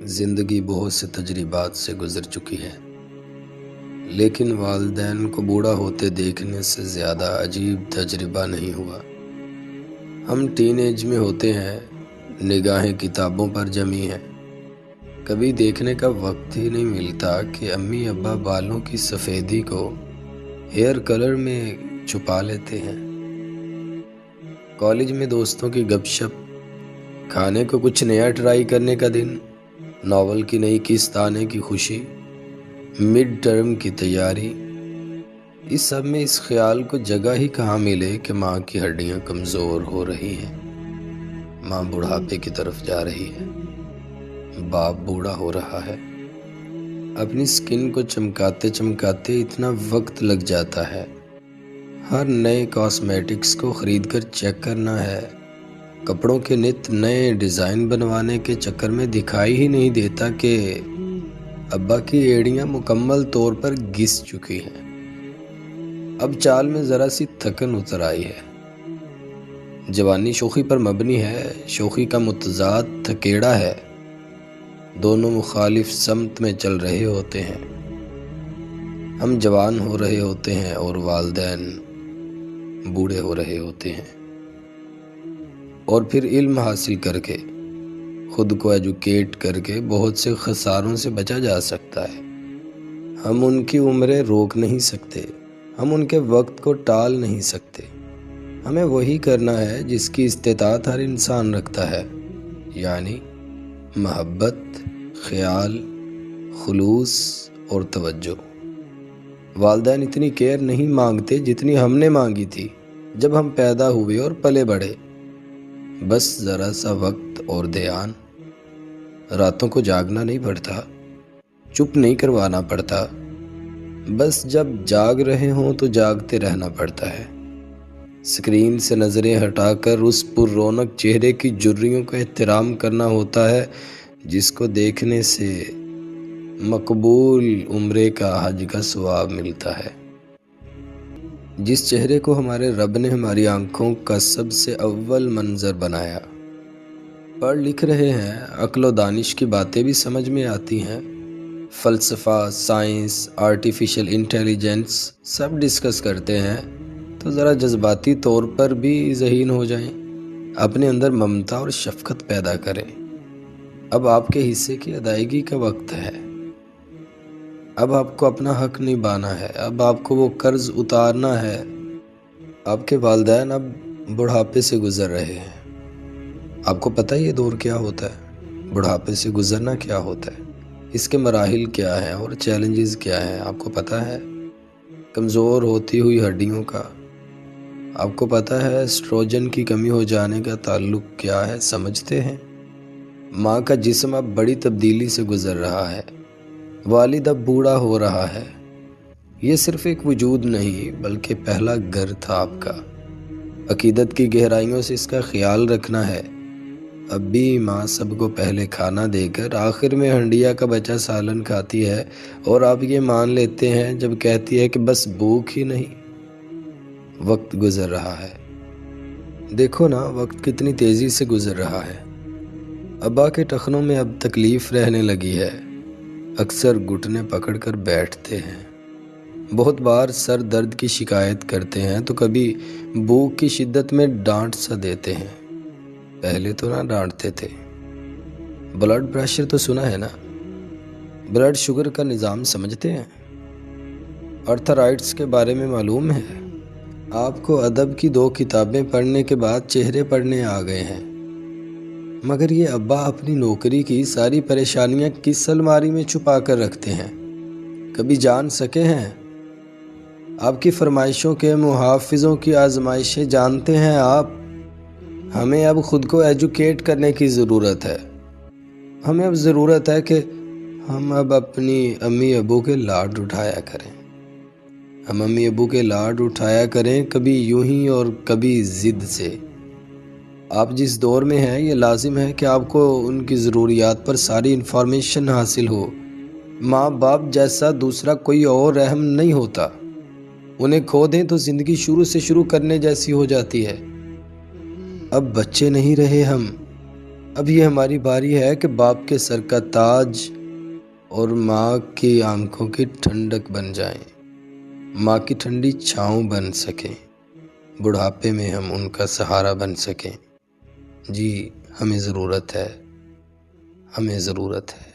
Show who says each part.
Speaker 1: زندگی بہت سے تجربات سے گزر چکی ہے، لیکن والدین کو بوڑھا ہوتے دیکھنے سے زیادہ عجیب تجربہ نہیں ہوا۔ ہم ٹین ایج میں ہوتے ہیں، نگاہیں کتابوں پر جمی ہیں، کبھی دیکھنے کا وقت ہی نہیں ملتا کہ امی ابا بالوں کی سفیدی کو ہیئر کلر میں چھپا لیتے ہیں۔ کالج میں دوستوں کی گپ شپ، کھانے کو کچھ نیا ٹرائی کرنے کا دن، ناول کی نئی قسط آنے کی خوشی، مڈ ٹرم کی تیاری، اس سب میں اس خیال کو جگہ ہی کہاں ملے کہ ماں کی ہڈیاں کمزور ہو رہی ہیں، ماں بڑھاپے کی طرف جا رہی ہے، باپ بوڑھا ہو رہا ہے۔ اپنی سکن کو چمکاتے چمکاتے اتنا وقت لگ جاتا ہے، ہر نئے کاسمیٹکس کو خرید کر چیک کرنا ہے، کپڑوں کے نت نئے ڈیزائن بنوانے کے چکر میں دکھائی ہی نہیں دیتا کہ ابا کی ایڑیاں مکمل طور پر گھس چکی ہیں۔ اب چال میں ذرا سی تھکن اتر آئی ہے۔ جوانی شوخی پر مبنی ہے، شوخی کا متضاد تھکیڑا ہے، دونوں مخالف سمت میں چل رہے ہوتے ہیں۔ ہم جوان ہو رہے ہوتے ہیں اور والدین بوڑھے ہو رہے ہوتے ہیں، اور پھر علم حاصل کر کے، خود کو ایجوکیٹ کر کے بہت سے خساروں سے بچا جا سکتا ہے۔ ہم ان کی عمریں روک نہیں سکتے، ہم ان کے وقت کو ٹال نہیں سکتے، ہمیں وہی کرنا ہے جس کی استطاعت ہر انسان رکھتا ہے، یعنی محبت، خیال، خلوص اور توجہ۔ والدین اتنی کیئر نہیں مانگتے جتنی ہم نے مانگی تھی جب ہم پیدا ہوئے اور پلے بڑھے۔ بس ذرا سا وقت اور دھیان، راتوں کو جاگنا نہیں پڑتا، چپ نہیں کروانا پڑتا، بس جب جاگ رہے ہوں تو جاگتے رہنا پڑتا ہے۔ اسکرین سے نظریں ہٹا کر اس پر رونق چہرے کی جھریوں کا احترام کرنا ہوتا ہے جس کو دیکھنے سے مقبول عمرے کا حج کا ثواب ملتا ہے، جس چہرے کو ہمارے رب نے ہماری آنکھوں کا سب سے اول منظر بنایا۔ پڑھ لکھ رہے ہیں، عقل و دانش کی باتیں بھی سمجھ میں آتی ہیں، فلسفہ، سائنس، آرٹیفیشل انٹیلیجنس سب ڈسکس کرتے ہیں، تو ذرا جذباتی طور پر بھی ذہین ہو جائیں، اپنے اندر ممتا اور شفقت پیدا کریں۔ اب آپ کے حصے کی ادائیگی کا وقت ہے، اب آپ کو اپنا حق نبھانا ہے، اب آپ کو وہ قرض اتارنا ہے۔ آپ کے والدین اب بڑھاپے سے گزر رہے ہیں۔ آپ کو پتہ یہ دور کیا ہوتا ہے؟ بڑھاپے سے گزرنا کیا ہوتا ہے؟ اس کے مراحل کیا ہیں اور چیلنجز کیا ہیں؟ آپ کو پتہ ہے؟ کمزور ہوتی ہوئی ہڈیوں کا، آپ کو پتہ ہے ایسٹروجن کی کمی ہو جانے کا تعلق کیا ہے؟ سمجھتے ہیں؟ ماں کا جسم اب بڑی تبدیلی سے گزر رہا ہے، والد اب بوڑھا ہو رہا ہے۔ یہ صرف ایک وجود نہیں بلکہ پہلا گھر تھا آپ کا۔ عقیدت کی گہرائیوں سے اس کا خیال رکھنا ہے۔ اب بھی ماں سب کو پہلے کھانا دے کر آخر میں ہنڈیا کا بچہ سالن کھاتی ہے، اور آپ یہ مان لیتے ہیں جب کہتی ہے کہ بس بھوک ہی نہیں۔ وقت گزر رہا ہے، دیکھو نا وقت کتنی تیزی سے گزر رہا ہے۔ ابا کے ٹخنوں میں اب تکلیف رہنے لگی ہے، اکثر گھٹنے پکڑ کر بیٹھتے ہیں، بہت بار سر درد کی شکایت کرتے ہیں تو کبھی بھوک کی شدت میں ڈانٹ سا دیتے ہیں۔ پہلے تو نہ ڈانٹتے تھے۔ بلڈ پریشر تو سنا ہے نا؟ بلڈ شوگر کا نظام سمجھتے ہیں؟ آرتھرائٹس کے بارے میں معلوم ہے؟ آپ کو ادب کی 2 کتابیں پڑھنے کے بعد چہرے پڑھنے آ گئے ہیں، مگر یہ ابا اپنی نوکری کی ساری پریشانیاں کس الماری میں چھپا کر رکھتے ہیں؟ کبھی جان سکے ہیں؟ آپ کی فرمائشوں کے محافظوں کی آزمائشیں جانتے ہیں آپ؟ ہمیں اب خود کو ایجوکیٹ کرنے کی ضرورت ہے۔ ہمیں اب ضرورت ہے کہ ہم اب اپنی امی ابو کے لاڈ اٹھایا کریں۔ ہم امی ابو کے لاڈ اٹھایا کریں، کبھی یوں ہی اور کبھی ضد سے۔ آپ جس دور میں ہیں یہ لازم ہے کہ آپ کو ان کی ضروریات پر ساری انفارمیشن حاصل ہو۔ ماں باپ جیسا دوسرا کوئی اور رحم نہیں ہوتا، انہیں کھو دیں تو زندگی شروع سے شروع کرنے جیسی ہو جاتی ہے۔ اب بچے نہیں رہے ہم، اب یہ ہماری باری ہے کہ باپ کے سر کا تاج اور ماں کی آنکھوں کی ٹھنڈک بن جائیں، ماں کی ٹھنڈی چھاؤں بن سکیں، بڑھاپے میں ہم ان کا سہارا بن سکیں۔ جی ہمیں ضرورت ہے، ہمیں ضرورت ہے۔